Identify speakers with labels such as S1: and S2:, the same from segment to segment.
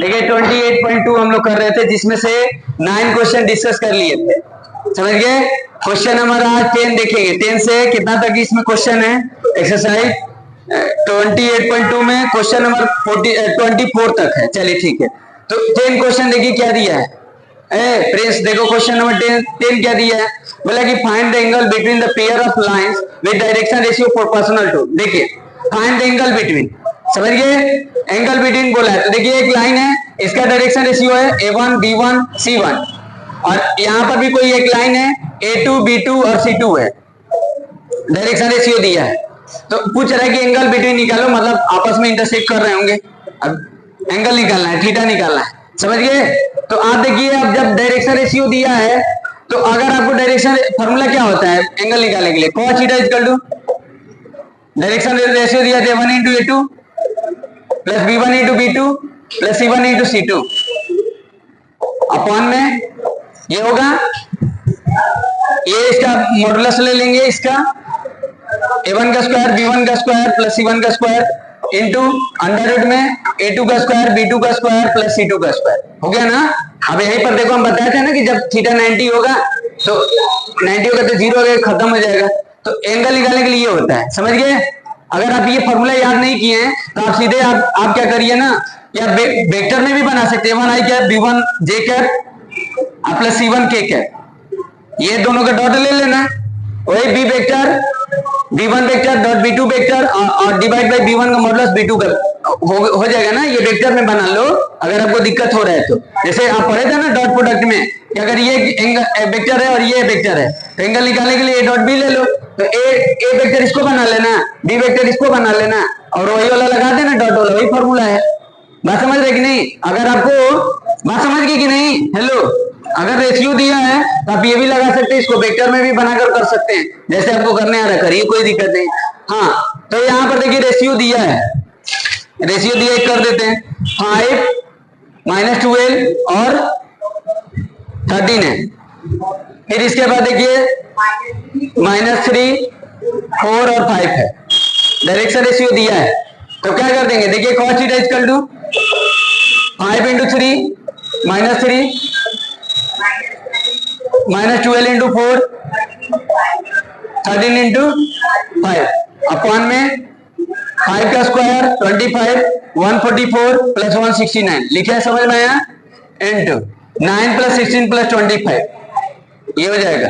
S1: देखिए 28.2 हम लोग कर रहे थे, जिसमें से 9 क्वेश्चन डिस्कस कर लिए थे, समझ गए। क्वेश्चन नंबर आज 10 देखेंगे। 10 से कितना तक इसमें क्वेश्चन है, एक्सरसाइज 28.2 में क्वेश्चन नंबर 24 तक है। चलिए ठीक है, तो 10 क्वेश्चन देखिए क्या दिया है। प्रिंस देखो क्वेश्चन नंबर 10 क्या दिया है, बोला कि find the angle between the pair of lines with direction ratio proportional to. देखिए फाइंड द एंगल बिटवीन, समझ गए, एंगल बिटवीन बोला है। तो देखिए एक लाइन है, इसका डायरेक्शन रेशियो है A1 B1 C1, और यहां पर भी कोई एक लाइन है A2 B2 और C2 है, डायरेक्शन रेशियो दिया है। तो पूछ रहा है कि एंगल बिटवीन निकालो, मतलब आपस में इंटरसेक्ट कर रहे होंगे, अब एंगल निकालना है, थीटा निकालना है, समझ गए। तो आप देखिए अब जब डायरेक्शन रेशियो दिया है, तो अगर आपको डायरेक्शन फॉर्मूला क्या होता है एंगल निकालने के लिए, cos theta equal to direction ratio दिया था 1 into A2 plus B1 into B2 plus C1 into C2 upon में ये होगा, ये इसका मॉडुलस ले लेंगे, इसका A1 का स्क्वायर B1 का स्क्वायर प्लस C1 का स्क्वायर इंटू अंडर रूट में A2 का स्क्वायर B2 का स्क्वायर प्लस C2 का स्क्वायर, हो गया ना। अब यहीं पर देखो हम बताए थे ना कि जब थीटा 90 होगा तो 90 होगा तो 0 होगा, खत्म हो जाएगा। तो एंगल निकालने के लिए होता है, समझ गए। अगर आप ये फॉर्मूला याद नहीं किए हैं तो आप सीधे आप क्या करिए ना, या वेक्टर में भी बना सकते हैं, A1 I cap B1 J cap plus C1 K cap, ये दोनों का डॉट ले लेना, वही B vector B1 vector dot B2 vector और डिवाइड बाय B1 का मॉडुलस B2 का हो जाएगा ना। ये वेक्टर में बना लो अगर आपको दिक्कत हो रहा है तो, जैसे आप पढ़े थे ना डॉट प्रोडक्ट में कि अगर ये वेक्टर है और ये वेक्टर है तो एंगल निकालने के लिए ए डॉट बी ले लो, तो ए वेक्टर इसको बना लेना, बी वेक्टर इसको बना लेना और वही वाला लगा देना डॉट वाला, वही फॉर्मूला है। बात समझ रहे कि नहीं, अगर आपको बात समझ गई कि नहीं, हेलो, अगर रेशियो दिया है तो आप ये भी लगा सकते हैं, इसको वेक्टर में भी बनाकर कर सकते हैं, जैसे आपको करने आ रहा करिए, कोई दिक्कत नहीं। हाँ तो यहाँ पर देखिए रेशियो दिया है, रेशियो दिया कर देते हैं, 5 माइनस 12 और 13 है। फिर इसके बाद देखिए -3 4 और 5 है, डायरेक्शन रेशियो दिया है। तो क्या कर देंगे, देखिए cos theta equal to 5 into 3 -3 -12 into 4 13 into 5 upon में 5 का स्क्वायर 25 144 प्लस 169 लिखे, समझ में आया, इंटू 9 प्लस 16 प्लस 25, ये हो जाएगा।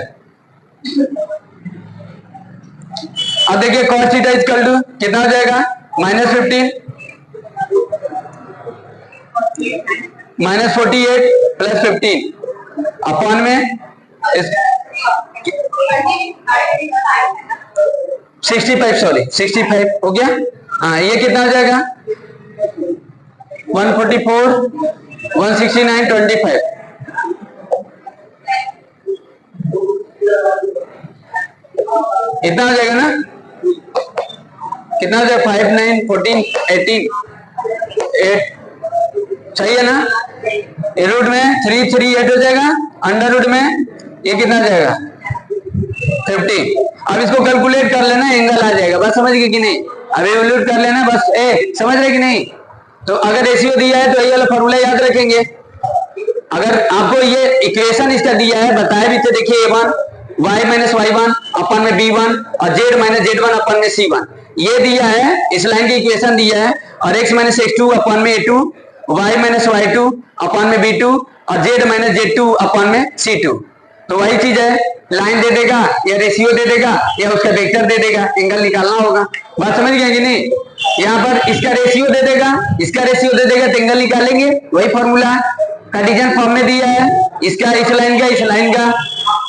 S1: अब देखिए cos थीटा इक्वल टू कितना हो जाएगा, -15 -48 प्लस 15 अपॉन में 65, सॉरी 65 हो गया। हाँ ये कितना हो जाएगा 144 169 25, इतना हो जाएगा ना, कितना हो जाएगा 5 9 14 18 8, सही है ना। रूट में 3 3 8 हो जाएगा, अंडर रूट में ये कितना हो जाएगा 50। अब इसको कैलकुलेट कर लेना, एंगल आ जाएगा, बस समझ गए कि नहीं, अब एवल्यूट कर लेना बस, समझ रहे कि नहीं। तो अगर रेशियो दिया है तो ये वाला फॉर्मूला याद रखेंगे। अगर आपको ये इक्वेशन इसका दिया है, बताया भी तो देखिए A1 y माइनस y1 अपन में B1 और z माइनस z1 अपन में C1, ये दिया है, इस लाइन की इक्वेशन दिया है, और x माइनस x2 अपन में A2 y माइनस y2 अपन में B2 और z माइनस z2 अपन में C2। तो वही चीज है, लाइन दे देगा या रेशियो दे देगा या उसका वेक्टर दे देगा, एंगल निकालना होगा, बात समझ गए कि नहीं। यहाँ पर इसका रेशियो दे देगा, इसका रेशियो दे देगा तो एंगल निकालेंगे, वही फॉर्मूला कार्टेशियन फॉर्म में दिया है, इसका इस लाइन का इस लाइन का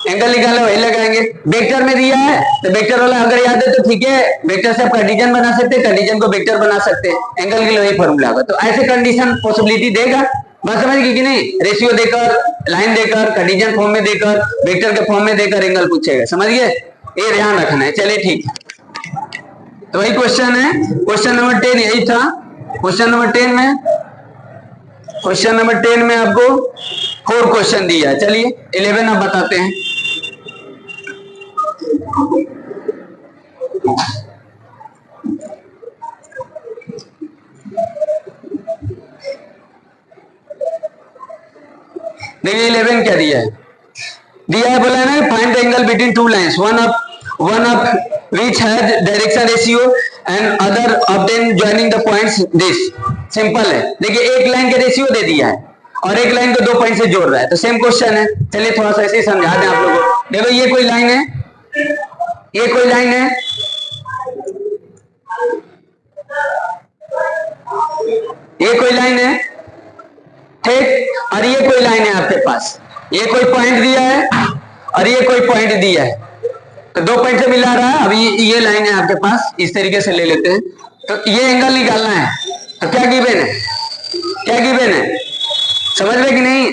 S1: एंगल निकाला वही लगाएंगे। वेक्टर में दिया है तो वेक्टर वाला अगर याद है तो ठीक है, वेक्टर से आप कार्टेशियन बना सकते हैं, कार्टेशियन को वेक्टर बना सकते हैं, एंगल के लिए वही फॉर्मूला होगा। तो ऐसे कंडीशन पॉसिबिलिटी देगा, बात समझ गई कि नहीं, रेशियो देकर, लाइन देकर, कार्टेशियन फॉर्म में देकर, वेक्टर के फॉर्म में देकर एंगल पूछेगा, समझ गए, ये ध्यान रखना है। चलिए ठीक है, तो वही क्वेश्चन है, क्वेश्चन नंबर 10 यही था। क्वेश्चन नंबर 10 में, क्वेश्चन नंबर 10 में आपको 4 क्वेश्चन दिया है, चलिए 11 अब बताते हैं। देखिए 11 क्या दिया है बोला है ना find the angle between two lines, one of which has direction ratio and other obtain joining the points this. Simple है। देखिए एक लाइन का रेशियो दे दिया है और एक लाइन को 2 पॉइंट से जोड़ रहा है, तो सेम क्वेश्चन है। चलिए थोड़ा सा ऐसे ही समझा दें आप लोगों को। देखो ये कोई लाइन है, ये कोई लाइन है, ये कोई लाइन है, ठीक, और ये कोई लाइन है आपके पास। ये कोई पॉइंट दिया है और ये कोई पॉइंट दिया है, तो 2 पॉइंट से मिला रहा है। अभी ये लाइन है आपके पास, इस तरीके से ले लेते हैं। तो ये एंगल निकालना है, तो क्या गिवन है, क्या गिवन है, समझ रहे कि नहीं,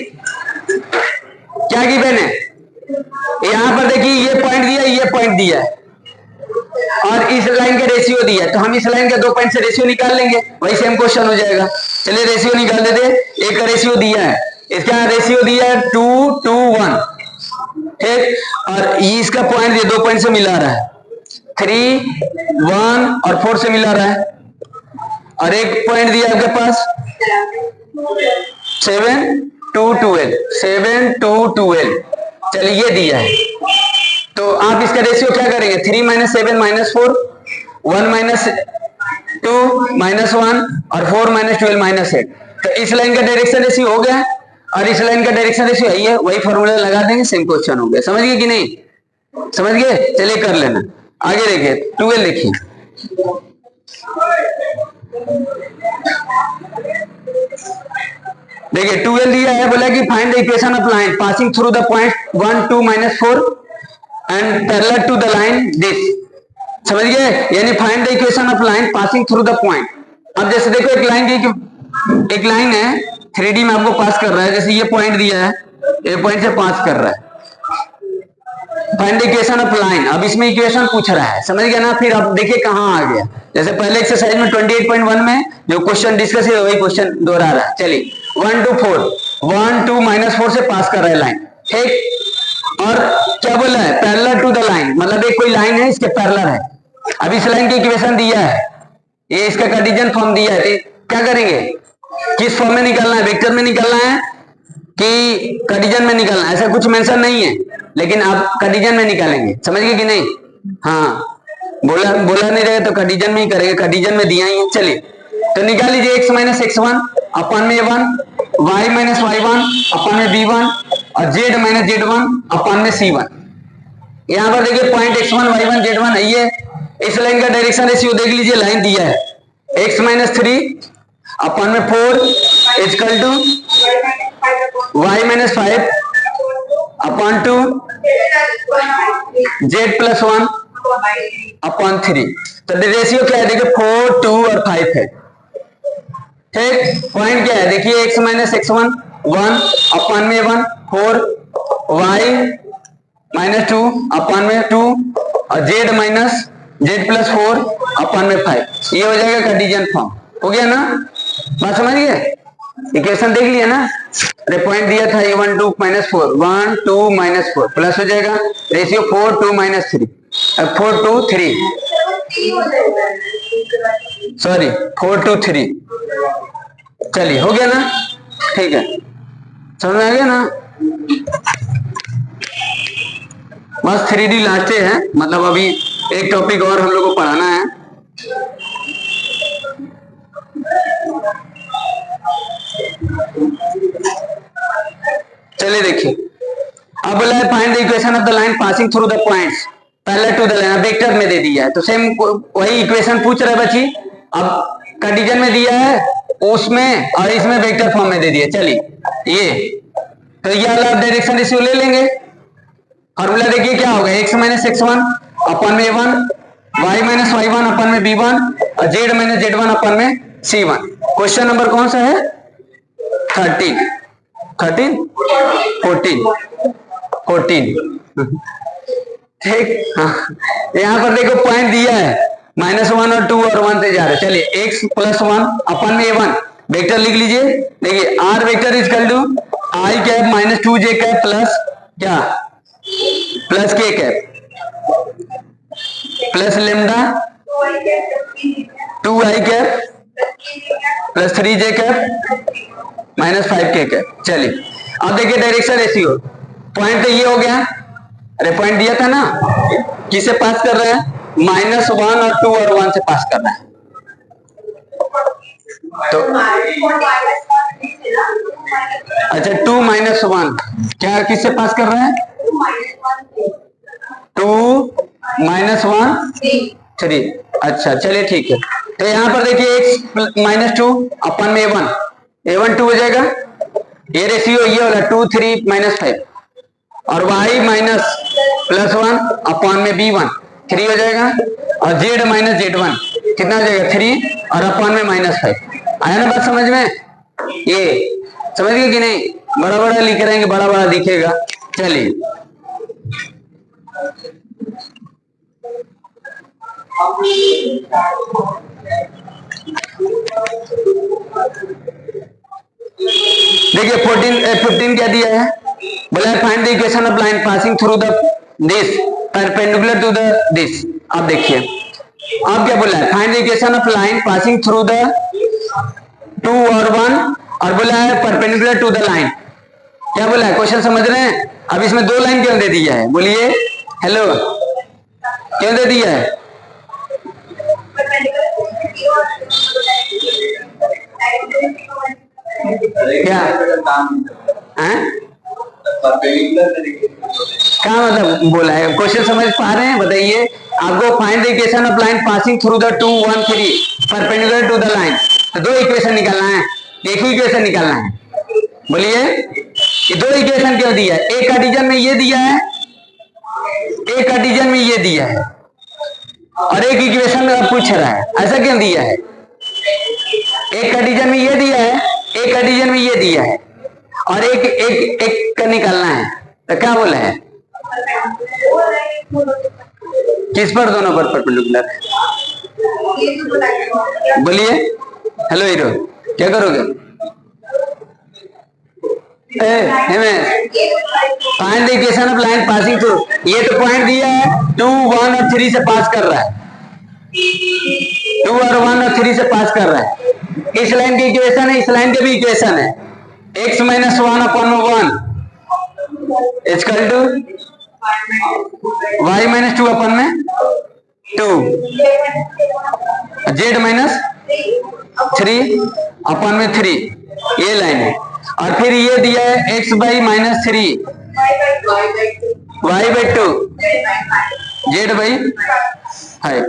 S1: क्या गिवन है। यहां पर देखिए ये पॉइंट दिया, ये पॉइंट दिया है और इस लाइन का रेशियो दिया है, तो हम इस लाइन के 2 पॉइंट से रेशियो निकाल लेंगे, वही सेम क्वेश्चन हो जाएगा। चलिए रेशियो निकाल देते हैं। एक का रेशियो दिया है, इसका रेशियो दिया है 2 to 1, ठीक, और इसका पॉइंट ये 2 पॉइंट से मिला रहा है, 3, 1 और 4 से मिला रहा है, और एक पॉइंट दिया आपके पास 7 to 12, 7 to 12। चलिए ये दिया है, तो आप इसका रेशियो क्या करेंगे, 3 - 7 - 4, 1 - 2 - 1 और 4 - 12 - 8। तो इस लाइन का डायरेक्शन रेशियो हो गया और इस लाइन का डायरेक्शन रेशियो है, वही फॉर्मूला लगा देंगे, सेम क्वेश्चन हो गया। समझ गए कि नहीं, समझ गए। चलिए कर लेना, आगे देखिए 12 लिखिए। देखिए 12 दिया है, बोला कि find the equation of line passing through the point 1, 2 - 4 and parallel to the line this. समझ गए, यानी find the equation of line passing through the point. अब जैसे देखो एक लाइन है 3D में आपको पास कर रहा है, जैसे ये पॉइंट दिया है, ये पॉइंट से पास कर रहा है, find the equation of line. अब इसमें इक्वेशन पूछ रहा है, समझ गया ना। फिर अब देखिए कहां आ गया, जैसे पहले एक्सरसाइज में 28.1 में जो क्वेश्चन डिस्कस है वही क्वेश्चन दोहरा रहा है। चलिए 1 to 4, 1, 2 - 4 से पास कर रहा है लाइन, ठीक, और क्या बोला है, पैरेलल टू द लाइन, मतलब एक कोई लाइन है इसके पैरेलल है। अब इस लाइन की इक्वेशन दिया है, ये इसका कार्टेशियन फॉर्म दिया है, तो क्या करेंगे, किस फॉर्म में निकालना है, वेक्टर में निकालना है कि कार्टेशियन में निकालना है, ऐसा कुछ मेंशन नहीं है, लेकिन आप कार्टेशियन में निकालेंगे। समझ गए कि नहीं, हाँ, बोला नहीं रहेगा तो कार्टेशियन में ही करेंगे, कार्टेशियन में दिया ही है। चलिए तो निकाल लीजिए, x - x1 अपन में a1, y - y1 अपन में b1 और z - z1 अपन में c1। यहां पर देखिए पॉइंट x1, y1, z1 है, ये इस लाइन का डायरेक्शन रेशियो देख लीजिए, लाइन दिया है x - 3 अपन में 4 equal to y - 5 upon 2 z + 1 upon 3। तो रेशियो क्या है, देखिए 4, 2 और 5 है, ठीक। पॉइंट क्या है, देखिए x - x1 1 अपन में 1, 4 y - 2 अपन में 2 और z + 4 अपन में 5। ये हो जाएगा कार्टेशियन फॉर्म, हो गया ना, बात समझ गए, इक्वेशन देख लिया ना। अरे पॉइंट दिया था a1, 2 - 4, 1, 2 - 4 प्लस हो जाएगा रेशियो 4, 2 - 3, 4, 2, 3, सॉरी 4, 2, 3। चलिए हो गया ना, ठीक है, समझ में आ गया ना। बस 3D लास्ट है, मतलब अभी एक टॉपिक और हम लोग को पढ़ाना है। चलिए देखिए, अब बोला है find the equation of the line passing through the points parallel to the line, vector में दे दिया है, तो सेम वही इक्वेशन पूछ रहा है बच्ची। अब कार्टेशियन में दिया है उसमें और इसमें वेक्टर फॉर्म में दे दिया। चलिए ये तो ये वाला डायरेक्शन रेशियो ले लेंगे, फॉर्मूला देखिए क्या होगा, x - x1 अपन में a1, y - y1 अपन में b1 और z - z1 अपन में c1। क्वेश्चन नंबर कौन सा है, 13, 14, ठीक। यहाँ पर देखो पॉइंट दिया है -1 और 2 और 1 से जा रहे। चलिए x + 1 अपन में a1, वेक्टर लिख लीजिए। देखिए r vector equal to i cap - 2j cap plus क्या, plus k cap plus lambda 2i cap plus 3j cap - 5k cap. चलिए अब देखिए डायरेक्शन रेशियो, पॉइंट तो ये हो गया, अरे पॉइंट दिया था ना, किसे पास कर रहा है, -1 और 2 और 1 से पास कर रहा है। तो अच्छा 2 -1 क्या किससे पास कर रहा है, 2 -1 3। अच्छा चलिए ठीक है, तो यहाँ पर देखिए x -2 अपन में a1 2 हो जाएगा, ये रेशियो ये वाला 2 3 -5 और y -+1 अपॉन में b1 3 हो जाएगा, और z -z1 कितना हो जाएगा 3 और अपॉन में -5। आया ना बात समझ में, ये समझ गए कि नहीं, बड़ा बड़ा लिख रहेंगे, बड़ा बड़ा दिखेगा। चलिए देखिए 15 क्या दिया है, बोला find the equation of line passing through the this perpendicular to the this. अब देखिए अब क्या बोला है, find the equation of line passing through the 2 और 1, और बोला है परपेंडिकुलर टू द लाइन। क्या बोला है, क्वेश्चन समझ रहे हैं। अब इसमें 2 लाइन क्यों दे दिया है, बोलिए हेलो, क्यों दे दिया है, क्या क्या मतलब बोला है, क्वेश्चन समझ पा रहे हैं, बताइए। आपको find the equation of line passing through the 2 1 3 perpendicular to the line, तो 2 इक्वेशन निकालना है, एक ही इक्वेशन निकालना है। बोलिए ये 2 इक्वेशन क्यों दिया है, एक कार्टेशियन में ये दिया है, एक कार्टेशियन में ये दिया है, और एक इक्वेशन पूछ रहा है, ऐसा क्यों दिया है, एक कार्टेशियन में ये दिया है, एक कार्टेशियन में ये दिया है, और एक एक एक का निकालना है, तो क्या बोला है, किस पर, दोनों पर परपेंडिकुलर है। बोलिए हेलो हीरो, क्या करोगे, find the equation of line passing through, ये तो पॉइंट दिया है 2 1 और 3 से पास कर रहा है, 2 और 1 और 3 से पास कर रहा है। इस लाइन की इक्वेशन है, इस लाइन के भी इक्वेशन है, x -1 upon 1 equal to y -2 upon में 2 z -3 अपॉन में 3, ये लाइन है। और फिर ये दिया है x by -3 y/2 z by 5।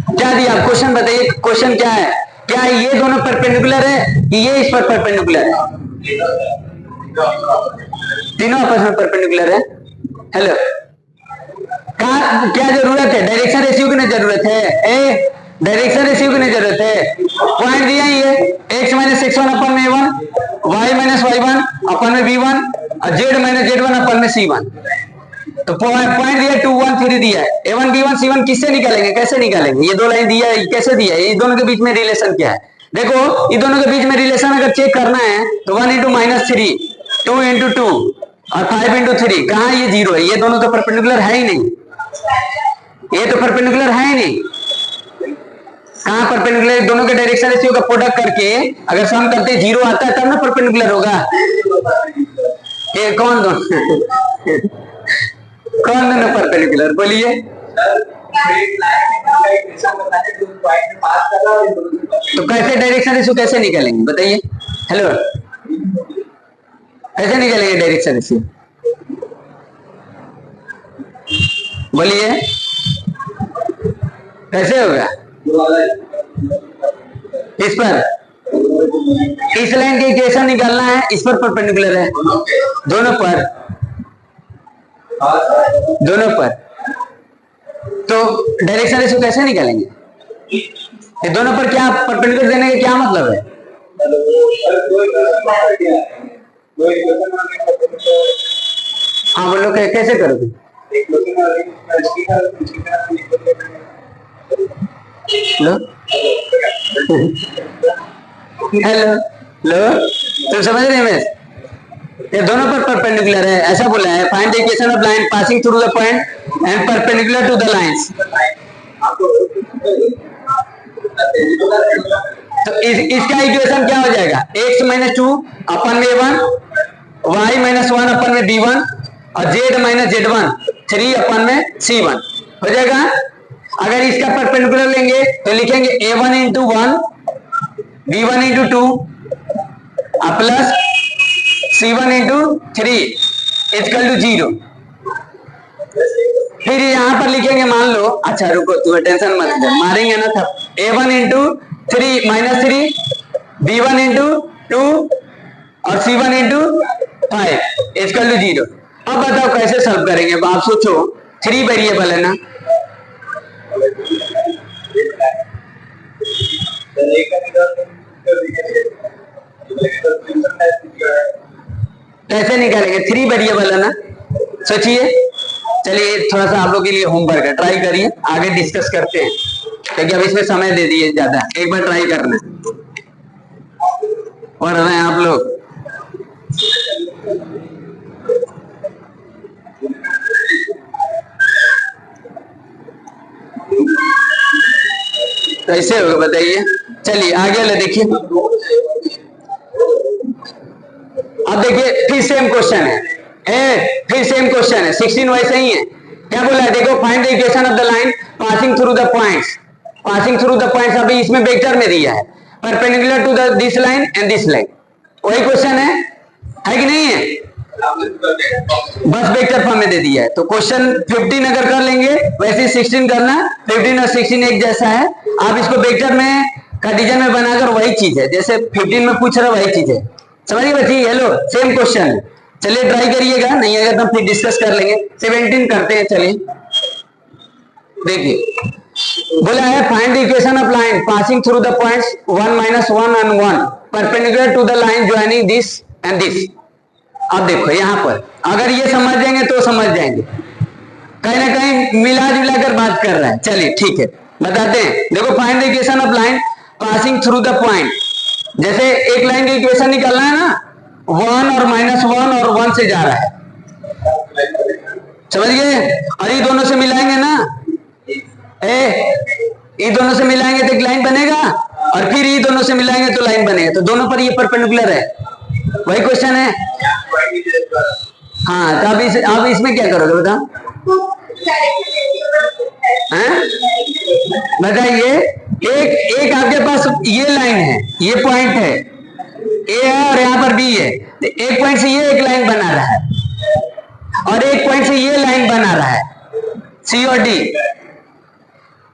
S1: क्या दिया, क्वेश्चन बताइए, क्वेश्चन क्या है, क्या ये दोनों परपेंडिकुलर है कि ये इस पर परपेंडिकुलर है, तीनों आपस में परपेंडिकुलर है। हेलो, क्या जरूरत है, डायरेक्शन रेशियो की नहीं जरूरत है, डायरेक्शन रेशियो की नहीं जरूरत है, पॉइंट दिया ये x -x1 अपन में a1, y -y1 अपन में b1 और z -z1 अपन में c1। तो पॉइंट दिया 2 1 3 दिया है, a1 b1 c1 किससे निकालेंगे, कैसे निकालेंगे, ये 2 लाइन दिया है, कैसे दिया है, ये दोनों के बीच में रिलेशन क्या है। देखो ये दोनों के बीच में रिलेशन अगर चेक करना है तो 1 × -3 2 × 2 और 5 × 3, कहाँ ये 0 है, ये दोनों तो परपेंडिकुलर है ही नहीं, ये तो परपेंडिकुलर है ही नहीं, कहाँ परपेंडिकुलर, दोनों के डायरेक्शन रेशियो का प्रोडक्ट करके अगर सम करते 0 आता है तब ना परपेंडिकुलर होगा। ये कौन दोनों कौन दोनों परपेंडिकुलर, बोलिए। तो कैसे डायरेक्शन रेशियो कैसे निकालेंगे, बताइए। हेलो, कैसे निकालेंगे डायरेक्शन रेशियो, बोलिए कैसे होगा। इस पर, इस लाइन की इक्वेशन निकालना है, इस पर परपेंडिकुलर है, दोनों पर, दोनों पर, तो डायरेक्शन रेशियो कैसे निकालेंगे, ये दोनों पर क्या परपेंडिकुलर देने का क्या मतलब है। हाँ बोलो, कैसे करोगे। हेलो हेलो हेलो, तुम समझ रहे हैं, ये दोनों पर परपेंडिकुलर है, ऐसा बोला है। Find the equation of line passing through the point and perpendicular to the lines. तो इसका इक्वेशन क्या हो जाएगा, x -2 अपन में 1 y माइनस 1 अपन में b1 और z माइनस z1 3 अपन में c1 हो जाएगा। अगर इसका परपेंडिकुलर लेंगे तो लिखेंगे a1 इंटू 1 b1 इंटू 2 प्लस c1 इंटू 3 इक्वल टू 0। फिर यहां पर लिखेंगे, मान लो, अच्छा रुको तुम्हें टेंशन मत लो, मारेंगे ना था, a1 into 3 minus 3 b1 into 2 और c1 इंटू 5 इक्वल टू 0। अब बताओ कैसे सॉल्व करेंगे। अब आप सोचो, 3 वेरिएबल है ना, कैसे निकालेंगे? 3 वेरिएबल है ना, सोचिए। चलिए थोड़ा सा आप लोग के लिए होमवर्क है, ट्राई करिए, आगे डिस्कस करते हैं, क्योंकि अब इसमें समय दे दिए ज्यादा, एक बार ट्राई करना और हमें आप लोग कैसे होगा बताइए। चलिए आगे वाला देखिए। अब देखिए फिर सेम क्वेश्चन है, फिर सेम क्वेश्चन है, 16 वैसे ही है। क्या बोला है देखो, find the equation of the line passing through the points, passing through the points. अभी इसमें वेक्टर में दिया है perpendicular to the this line and this line, वही क्वेश्चन है कि नहीं है? बस वेक्टर फॉर्म में दे दिया है। तो क्वेश्चन 15 अगर कर लेंगे वैसे 16 करना, 15 और 16 एक जैसा है। आप इसको वेक्टर में कार्टेशियन में बनाकर वही चीज है, जैसे 15 में पूछ रहा वही चीज है, समझिए बच्ची। हेलो, सेम क्वेश्चन है। चलिए ट्राई करिएगा, नहीं अगर तो फिर डिस्कस कर लेंगे। 17 करते हैं, चलिए देखिए। बोला है find the equation of line passing through the points 1 minus 1 and 1 perpendicular to the line joining this and this. अब देखो यहाँ पर अगर ये समझ जाएंगे तो समझ जाएंगे, कहीं ना कहीं मिला जुला कर बात कर रहा है। चलिए ठीक है, बताते हैं। देखो find the equation of line passing through the point, जैसे एक लाइन का इक्वेशन निकालना है ना, 1 और माइनस 1 और 1 से जा रहा है, समझ गए? और ये दोनों से मिलाएंगे ना, ये दोनों से मिलाएंगे तो एक लाइन बनेगा, और फिर ये दोनों से मिलाएंगे तो लाइन बनेगा। तो दोनों पर ये परपेंडिकुलर है, वही क्वेश्चन है। हाँ, तो अब इसमें क्या करोगे बताओ? बताइए, एक आपके पास ये लाइन है, ये पॉइंट है, ए है और यहाँ पर बी है। तो एक पॉइंट से ये एक लाइन बना रहा है और एक पॉइंट से ये लाइन बना रहा है, सी और डी,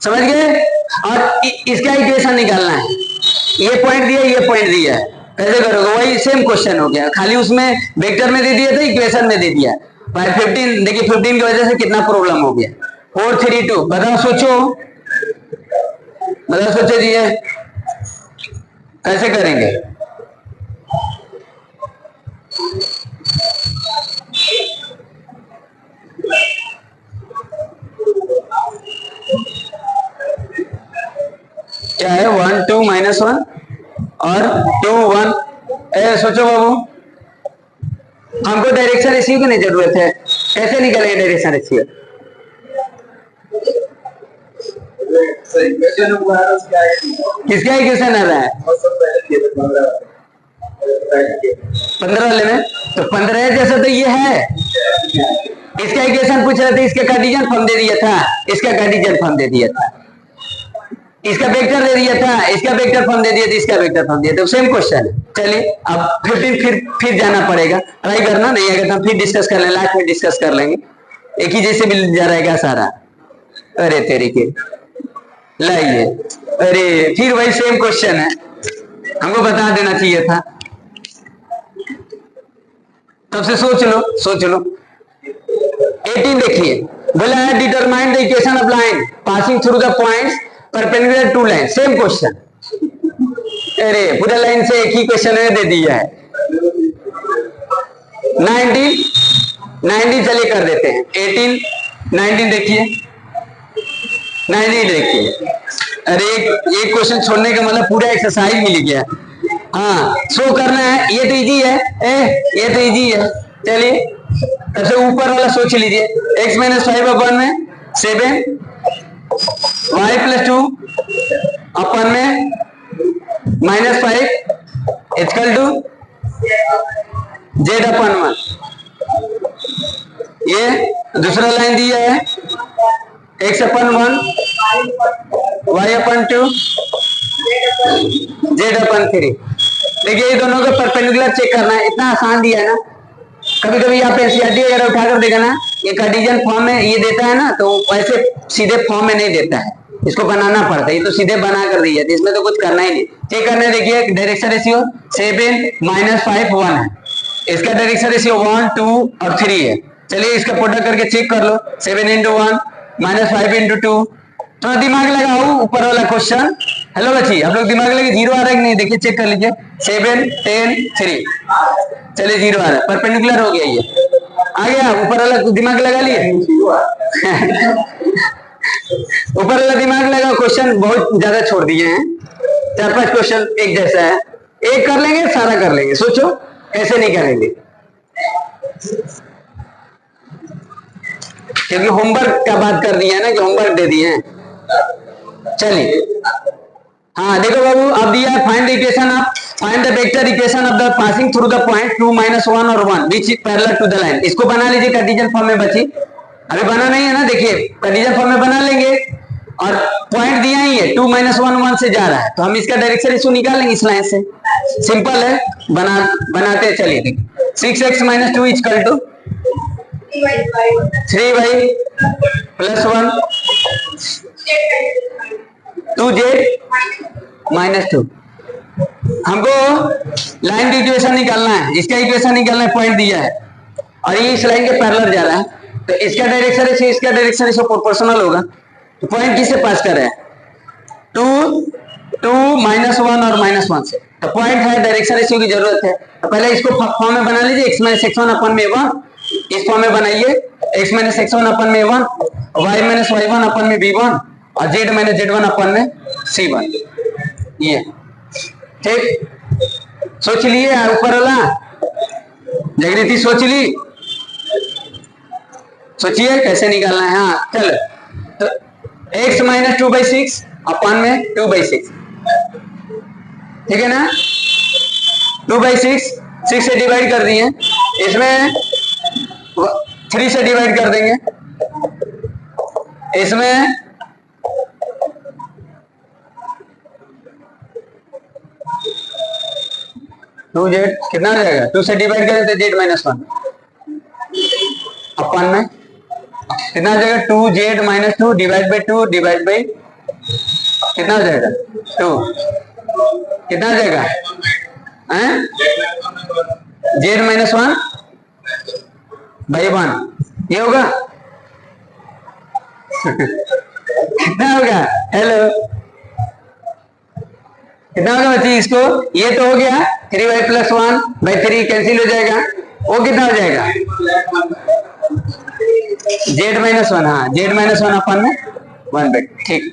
S1: समझ गए? और इसका इक्वेशन निकालना है। ये पॉइंट दिया, ये पॉइंट दिया है, कैसे करोगे? वही सेम क्वेश्चन हो गया, खाली उसमें वेक्टर में दे दिया था, इक्वेशन में दे दिया। 15 देखिए, 15 की वजह से कितना प्रॉब्लम हो गया। 4 3 2 बताओ, सोचो जी, कैसे करेंगे? क्या है? 1 2 माइनस 1 और 2 1। सोचो बाबू, हमको डायरेक्शन रेशियो की नहीं जरूरत है, कैसे निकलेंगे डायरेक्शन रेशियो? किसका इक्वेशन आ रहा है? 15 वाले में, तो 15 जैसा तो ये है। इसका इक्वेशन पूछ रहे थे, इसका कार्टेशियन फॉर्म दे दिया था, इसका कार्टेशियन फॉर्म दे दिया था, इसका वेक्टर दे दिया था, इसका वेक्टर फॉर्म दे दिया था, इसका वेक्टर फॉर्म दिया था। सेम क्वेश्चन है। चलिए अब 15 फिर जाना पड़ेगा, ट्राई करना, नहीं अगर हम फिर डिस्कस कर लेंगे, लास्ट में डिस्कस कर लेंगे। एक ही जैसे मिल जा रहेगा सारा। अरे तेरी के लाइए, अरे फिर वही सेम क्वेश्चन है, हमको बता देना चाहिए था। तब से सोच लो। 18 देखिए, बोला है determine the equation of line passing through the points perpendicular to line, same question. अरे पूरा लाइन से एक ही क्वेश्चन दे दिया है। 19 चलिए कर देते हैं। 18 19 देखिए, 19 देखिए। अरे एक क्वेश्चन छोड़ने का मतलब पूरा एक्सरसाइज मिल गया। हाँ, शो करना है, ये तो इजी है, ये तो इजी है। चलिए सबसे ऊपर वाला सोच लीजिए, x माइनस 5 अपन में 7 y प्लस 2 अपन में माइनस 5 इक्वल टू जेड अपन 1, ये दूसरा लाइन दिया है x अपन 1, y अपन 2, z अपन 3। देखिए ये दोनों का परपेंडिकुलर चेक करना है, इतना आसान दिया है ना। कभी कभी आप एनसीईआरटी वगैरह उठाकर देखा ना, ये कार्टेशियन फॉर्म में ये देता है ना, तो वैसे सीधे फॉर्म में नहीं देता है, इसको बनाना पड़ता है। ये तो सीधे बना कर दिया है, इसमें तो कुछ करना ही नहीं। चेक करने देखिए डायरेक्शन रेशियो 7 - 5 1 है, इसका डायरेक्शन रेशियो 1 2 और 3 है। चलिए इसका प्रोडक्ट करके चेक कर लो, 7 × 1 -5 × 2। थोड़ा दिमाग लगाओ ऊपर वाला क्वेश्चन। हेलो बच्ची, आप लोग दिमाग लगे, 0 आ रहा है कि नहीं देखिए, चेक कर लीजिए। 7 10 3, चलिए 0 आ रहा है, परपेंडिकुलर हो गया, ये आ गया। ऊपर वाला दिमाग लगा लिए ऊपर वाला दिमाग लगा, क्वेश्चन बहुत ज्यादा छोड़ दिए हैं, 4-5 क्वेश्चन एक जैसा है, एक कर लेंगे सारा कर लेंगे। सोचो कैसे नहीं करेंगे, क्योंकि होमवर्क का बात कर दिया है ना, कि होमवर्क दे दिए हैं। चलिए हाँ देखो बाबू, अब दिया है find the equation of, find the vector equation of the passing through the point 2 - 1 और 1 which is parallel to the line. इसको बना लीजिए कार्टेशियन फॉर्म में बची, अभी बना नहीं है ना, देखिए कार्टेशियन फॉर्म में बना लेंगे। और पॉइंट दिया ही है 2 - 1 1 से जा रहा है, तो हम इसका डायरेक्शन रेशियो निकाल लेंगे इस लाइन से, सिंपल है। बनाते चलिए। 6x - 2 = 3y + 1 2z - 2। हमको लाइन की इक्वेशन निकालना है, इसका इक्वेशन निकालना है, पॉइंट दिया है और ये इस लाइन के पैरेलल जा रहा है, तो इसका डायरेक्शन रेशियो इसका डायरेक्शन रेशियो प्रोपोर्शनल होगा। तो पॉइंट किससे पास कर रहे हैं, 2 - 1 और -1 से, तो पॉइंट है, डायरेक्शन रेशियो की जरूरत है। तो पहले इसको फॉर्म में बना लीजिए, x - x1 अपन में 1, इस फॉर्म में बनाइए, x - x1 अपन में 1, y - y1 अपन में b1 और z - z1 अपन में c1। ये ठीक, सोच लिए ऊपर वाला जागृति, सोच ली, सोचिए कैसे निकालना है। हाँ चलो, तो x - 2/6 अपन में 2/6, ठीक है ना, 2/6, 6 से डिवाइड कर दिए, इसमें 3 से डिवाइड कर देंगे, इसमें 2z कितना हो जाएगा, 2 से डिवाइड करें तो z - 1 अपन में कितना हो जाएगा, 2z - 2 / 2 / कितना हो जाएगा 2, कितना हो जाएगा z - 1/1, ये होगा कितना होगा, हेलो कितना होगा बच्ची, इसको ये तो हो गया 3y + 1/3 कैंसिल हो जाएगा, वो कितना हो जाएगा z - 1, हाँ z - 1 अपन में 1/2, ठीक।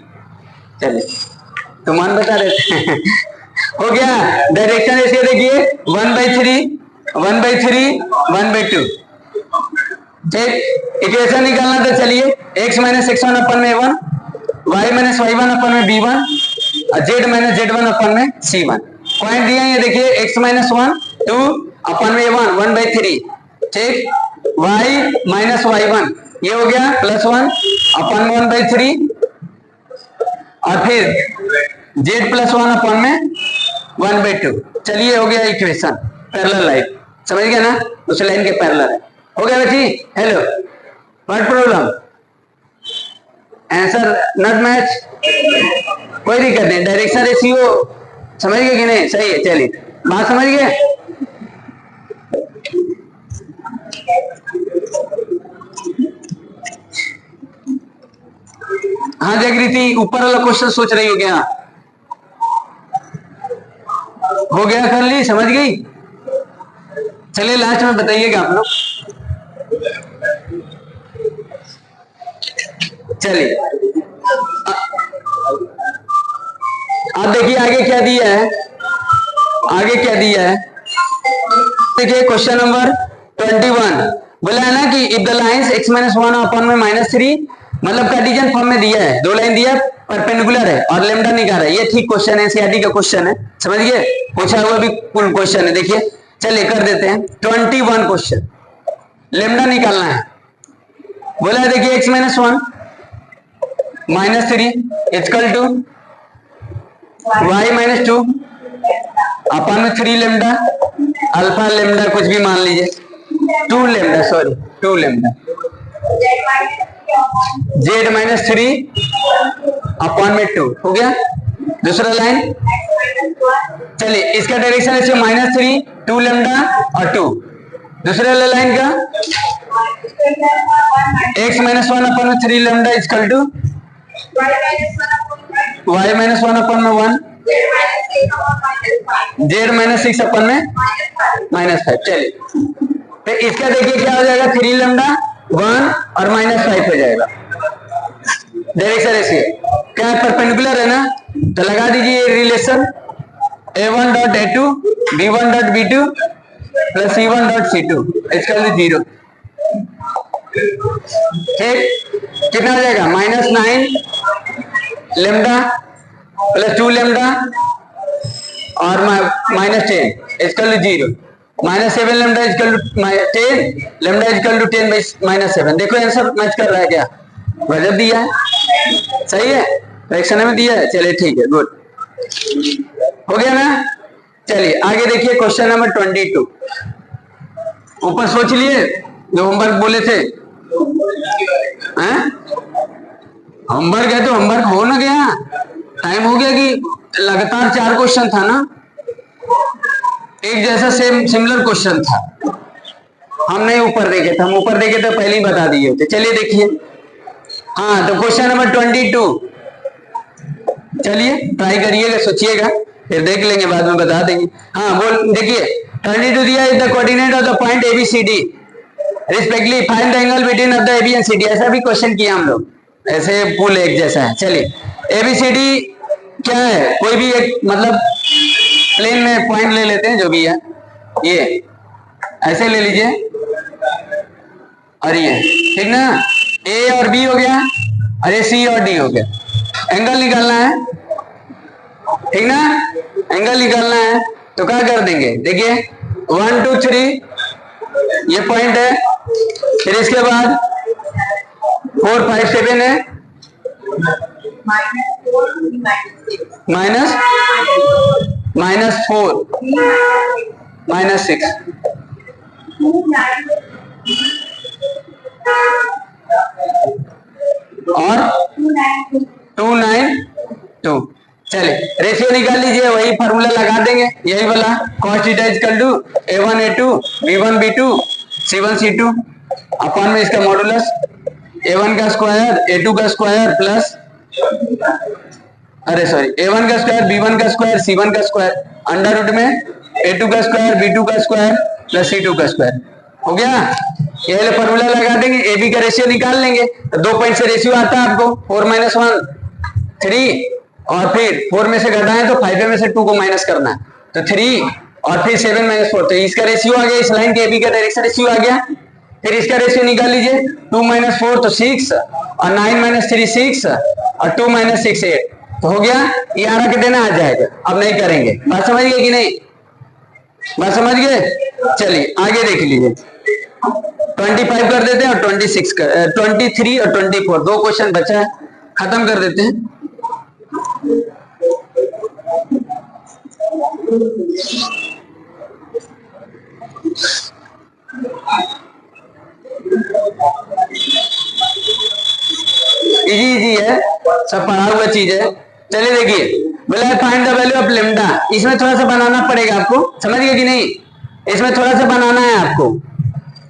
S1: चलिए तो मान बता देते हैं हो गया। डायरेक्शन रेशियो देखिए 1/3 1/3 1/2, ठीक। इक्वेशन निकालना तो चलिए, x - x1 अपन में 1, y - y1 अपन में b1 और z - z1 अपन में c1। पॉइंट दिए हैं देखिए, x - 1 2 अपन में 1 1/3, ठीक। y - y1 ये हो गया +1 अपन में 1/3 और फिर z + 1 अपन में 1/2। चलिए हो गया इक्वेशन, पैरेलल लाइन, समझ गया ना, उस लाइन के पैरेलल है, हो गया बच्ची। Hello, what problem, answer not match, कोई दिक्कत नहीं। डायरेक्शन रेशियो समझ गए कि नहीं, सही है, चलिए बात समझ गए। हाँ जागृति, ऊपर वाला क्वेश्चन सोच रही हो क्या, हो गया, कर ली, समझ गई। चलिए लास्ट में बताइएगा आप लोग। चलिए अब देखिए आगे क्या दिया है, आगे क्या दिया है, देखिए क्वेश्चन नंबर 21 बोला है ना कि if the lines x - 1 upon में -3, मतलब कार्टेशियन फॉर्म में दिया है, 2 लाइन दिया, परपेंडिकुलर है और लेमडा निकाल है, ये ठीक क्वेश्चन है, एनसीईआरटी का क्वेश्चन है, समझ गए, पूछा हुआ भी फुल क्वेश्चन है। देखिए चलिए कर देते हैं 21 क्वेश्चन। लेमडा निकालना है। बोला है देखिए x minus 1 minus 3 equal to y minus 2 upon में 3 लेमडा अल्फा लेमडा कुछ भी मान लीजिए 2 lambda sorry 2 lambda z minus 3 upon में 2 हो गया। दूसरा लाइन चलिए इसका डायरेक्शन ऐसे -3 2 लेमडा और 2। दूसरे लाइन का x माइनस 1 अपन में 3 lambda equal to y minus 1 upon में 1 z माइनस 6 अपन में -5। चलिए तो इसका देखिए क्या हो जाएगा 3 लेमडा 1 और -5 हो जाएगा। डायरेक्शन ऐसे क्या परपेंडिकुलर है ना, तो लगा दीजिए relation a1 dot a2 b1 dot b2 plus c1 dot c2 इसका 0। ठीक कितना हो जाएगा -9 लेमडा प्लस 2 लेमडा और -10 इसका 0 -7 lambda equal to 10 lambda equal to 10 -7। देखो आंसर मैच कर रहा है क्या, गजब दिया है, सही है, फ्रैक्शन में दिया है। चलिए ठीक है, गुड हो गया ना। चलिए आगे देखिए क्वेश्चन नंबर 22। ऊपर सोच लिए जो होमवर्क बोले थे, होमवर्क है तो होमवर्क हो ना गया, टाइम हो गया कि लगातार 4 क्वेश्चन था ना, एक जैसा सेम सिमिलर क्वेश्चन था। हम नहीं ऊपर देखे थे, हम ऊपर देखे तो पहले ही बता दिए थे। चलिए देखिए, हाँ तो क्वेश्चन नंबर 22 चलिए ट्राई करिएगा, सोचिएगा, फिर देख लेंगे, बाद में बता देंगे। हाँ बोल देखिए 22 दिया is the coordinate of the point ABCD respectively find the angle between of the AB and CD। ऐसा भी क्वेश्चन किया हम लोग, ऐसे पुल एक जैसा है। चलिए ABCD क्या है, कोई भी एक मतलब प्लेन में पॉइंट ले लेते हैं जो भी है, ये ऐसे ले लीजिए और ये ठीक ना, A और B हो गया और ये C और D हो गया। एंगल निकालना है, ठीक ना, एंगल निकालना है तो क्या कर देंगे, देखिए 1 2 3 ये पॉइंट है, फिर इसके बाद 4 5 7 है माइनस -4 -6 और 2 9 2। चलिए रेशियो निकाल लीजिए, वही फार्मूला लगा देंगे, यही वाला cos theta equal to a1 a2 b1 b2 c1 c2 upon में इसका मॉडुलस a1 का स्क्वायर a2 का स्क्वायर प्लस a1 का स्क्वायर b1 का स्क्वायर c1 का स्क्वायर अंडर रूट में a2 का स्क्वायर b2 का स्क्वायर प्लस c2 का स्क्वायर हो गया। ये फॉर्मूला लगा देंगे, ए बी का रेशियो निकाल लेंगे तो 2 पॉइंट से रेशियो आता है आपको 4 - 1 3 और फिर 4 में से घटाएं तो 5 में से 2 को माइनस करना है तो 3 और फिर 7 - 4 तो इसका रेशियो आ गया, इस लाइन के ए बी का डायरेक्शन रेशियो आ गया। फिर इसका रेशियो निकाल लीजिए 2 - 4 तो 6 और 9 - 3 6 और 2 - 6 8 तो हो गया। ये आरा के देना आ जाएगा, अब नहीं करेंगे, बात समझ गए कि नहीं, बात समझ गए। चलिए आगे देख लीजिए 25 कर देते हैं और 23 और 24 2 क्वेश्चन बचा है, खत्म कर देते हैं। इजी है, सब पढ़ा हुआ चीज है। चलिए देखिए बोला है find the value of lambda, इसमें थोड़ा सा बनाना पड़ेगा आपको, समझ गए कि नहीं, इसमें थोड़ा सा बनाना है आपको,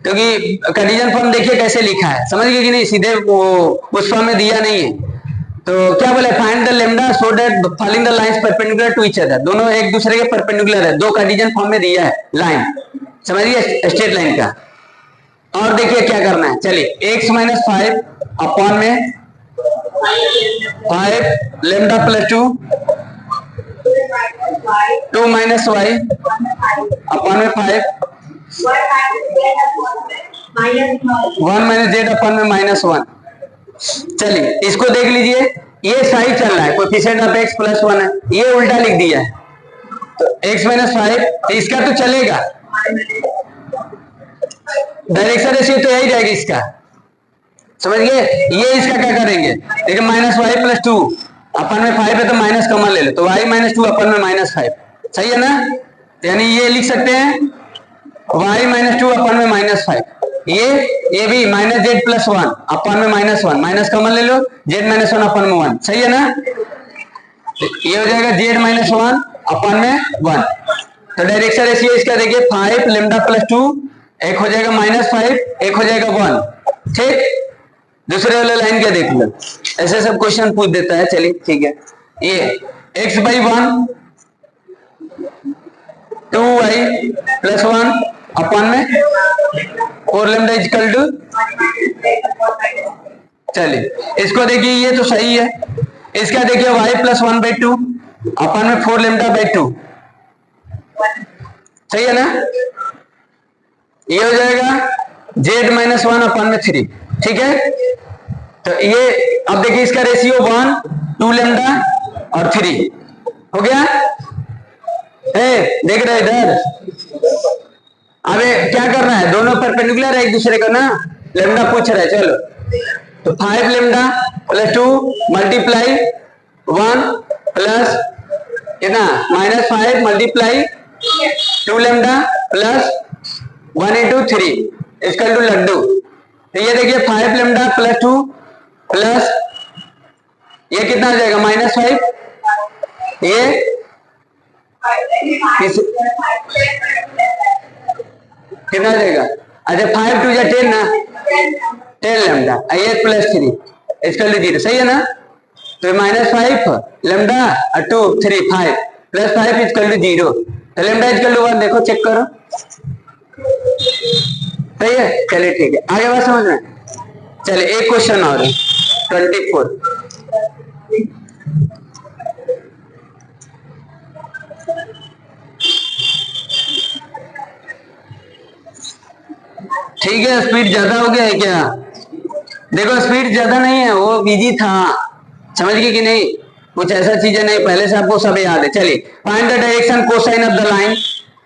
S1: क्योंकि कंडीशन फॉर्म देखिए कैसे लिखा है, समझ गए कि नहीं, सीधे वो उस फॉर्म में दिया नहीं है। तो क्या बोले find the lambda so that following the lines perpendicular to each other, दोनों एक दूसरे के परपेंडिकुलर है, 2 कंडीशन फॉर्म में दिया है लाइन, समझिए स्ट्रेट लाइन का। और देखिए क्या करना है, चलिए x - 5 अपॉन में 5 लेमडा प्लस 2 2 - y अपॉन में 5 1 - z अपॉन में -1। चलिए इसको देख लीजिए, ये सही चल रहा है, कोएफिशिएंट ऑफ x +1 है, ये उल्टा लिख दिया है तो x - 5 इसका तो चलेगा डायरेक्शन रेशियो तो यही रहेगी इसका, समझ गए। ये इसका क्या करेंगे, देखिए माइनस वाई प्लस टू, अपन में 5 है तो माइनस कॉमन ले लो, तो y माइनस टू अपन में माइनस 5, सही है ना। यानी ये लिख सकते हैं y माइनस टू अपन में माइनस 5, ये भी माइनस जेड प्लस 1 अपन में माइनस 1, माइनस कॉमन ले लो, जेड माइनस 1 अपन में 1, सही है ना। ये हो जाएगा जेड माइनस 1 अपन में 1। तो डायरेक्शन रेशियो इसका देखिए 5 लेमडा प्लस 2, एक हो जाएगा माइनस 5, एक हो जाएगा 1, ठीक। दूसरे वाले लाइन क्या देख लो, ऐसे सब क्वेश्चन पूछ देता है, चलिए ठीक है। ये x by 1 2y plus 1 upon में 4 लेमडा इक्वल टू, चलिए इसको देखिए ये तो सही है। इसका देखिए y प्लस 1 बाई 2 अपन में 4 लेमडा बाई 2, सही है ना। ये हो जाएगा z माइनस 1 अपन में 3, ठीक है। तो ये अब देखिए इसका रेशियो 1 2 लेमडा और 3 हो गया, देख रहे इधर। अबे क्या करना है, दोनों परपेंडिकुलर है एक दूसरे का ना, लेमडा पूछ रहा है, चलो। तो 5 लेमडा प्लस 2 मल्टीप्लाई 1 प्लस कितना minus 5 multiply 2 lambda plus 1 into 3 इसका टू लड्डू। तो ये देखिए 5 लेमडा प्लस 2 प्लस ये कितना आ जाएगा माइनस 5, ये कितना आ जाएगा, अच्छा 5 2 10 ना, 10 लेमडा, ये प्लस 3 इसका टू 0, सही है ना। तो माइनस 5 लेमडा और 2 3 5 प्लस 5 इक्वल टू 0, तो लेमडा इक्वल टू 1, देखो चेक करो, सही है। चलिए ठीक है, आगे बात समझ में। चलिए एक क्वेश्चन और है 24, ठीक है। स्पीड ज्यादा हो गया है क्या, देखो स्पीड ज्यादा नहीं है, वो बिजी था, समझ गए कि नहीं, कुछ ऐसा चीजें नहीं, पहले से आपको सब याद है। चलिए find the direction cosine of the line,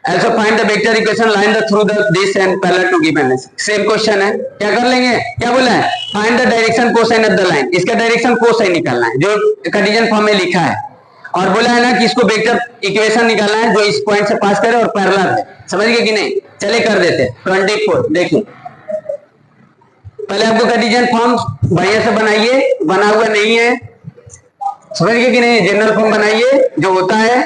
S1: also find the vector equation line the through the this and parallel to given है, सेम क्वेश्चन है। क्या कर लेंगे, क्या बोला है, find the direction cosine of the line, इसका डायरेक्शन कोसाइन निकालना है जो कार्टेशियन फॉर्म में लिखा है, और बोला है ना कि इसको वेक्टर इक्वेशन निकालना है जो इस पॉइंट से पास करे और पैरेलल है, समझ गए कि नहीं। चलिए कर देते हैं 24, देखिए पहले आपको कार्टेशियन फॉर्म बढ़िया से बनाइए, बना हुआ नहीं है, समझ गए कि नहीं, जनरल फॉर्म बनाइए जो होता है।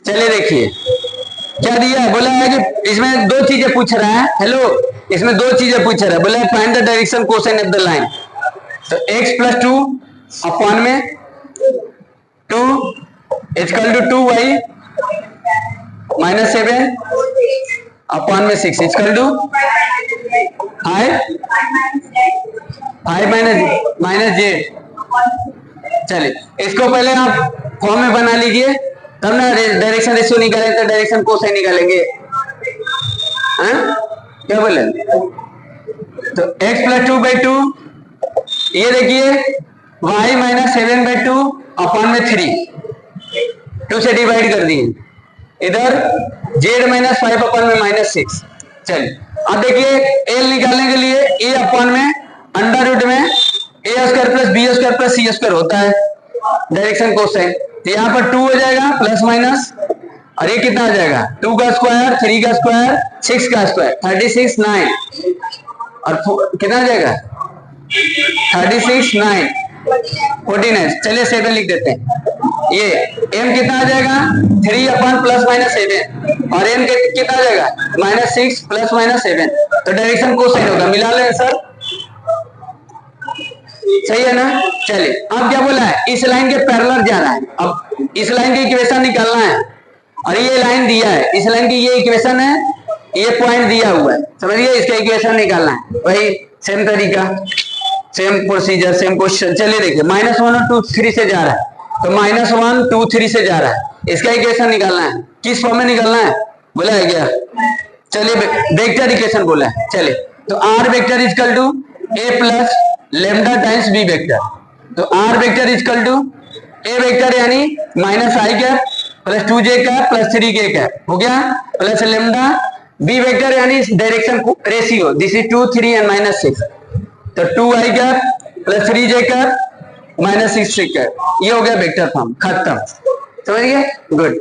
S1: चलिए देखिए क्या दिया, बोला है कि इसमें दो चीजें पूछ रहा है, हेलो इसमें दो चीजें पूछ रहा है, बोला है find the direction cosine of the line, तो x प्लस 2 अपॉन में 2 equal to 2y minus 7 upon में 6 इक्वल टू 5 माइनस जेड। चलिए इसको पहले आप फॉर्म में बना लीजिए, तब ना डायरेक्शन रेशियो निकालेंगे तो डायरेक्शन कोसाइन निकालेंगे, क्या बोले। तो x प्लस 2 बाई 2, ये देखिए y माइनस 7 बाई 2 अपॉन में 3, 2 से डिवाइड कर दिए, इधर z माइनस 5 अपॉन में माइनस 6। चलिए अब देखिए l निकालने के लिए a अपॉन में अंडर रूट में a square plus b square plus c square होता है डायरेक्शन कोसाइन, तो यहाँ पर 2 हो जाएगा प्लस माइनस, और ये कितना आ जाएगा 2 का स्क्वायर 3 का स्क्वायर 6 का स्क्वायर 36 9, और कितना आ जाएगा 36 9 49। चलिए 7 लिख देते हैं, ये m कितना आ जाएगा 3 अपॉन प्लस माइनस 7, और n कितना आ जाएगा माइनस 6 प्लस माइनस 7, तो डायरेक्शन कोसाइन होगा, मिला लें सर, सही है ना। चलिए अब क्या बोला है, इस लाइन के पैरेलल जा रहा है, अब इस लाइन की इक्वेशन निकालना है, और ये लाइन दिया है, इस लाइन की ये इक्वेशन है, ये पॉइंट दिया हुआ है, समझिए इसका इक्वेशन निकालना है, वही सेम तरीका सेम प्रोसीजर सेम क्वेश्चन। चलिए देखिए -1 और 2 3 से जा रहा है, तो -1 2 3 से जा रहा है, इसका इक्वेशन निकालना है, किस फॉर्म में निकालना है बोला है क्या। चलिए वेक्टर इक्वेशन बोला है, चलिए तो r vector equal to a plus lambda times b vector, तो r vector equal to a vector यानी minus i cap plus 2j cap plus 3k cap हो गया, प्लस लेमडा। बी वेक्टर यानी direction ratio, this is 2 3 and minus 6, तो 2i cap plus 3j cap minus 6 cap, ये हो गया vector form, खत्म। समझ गए? गुड।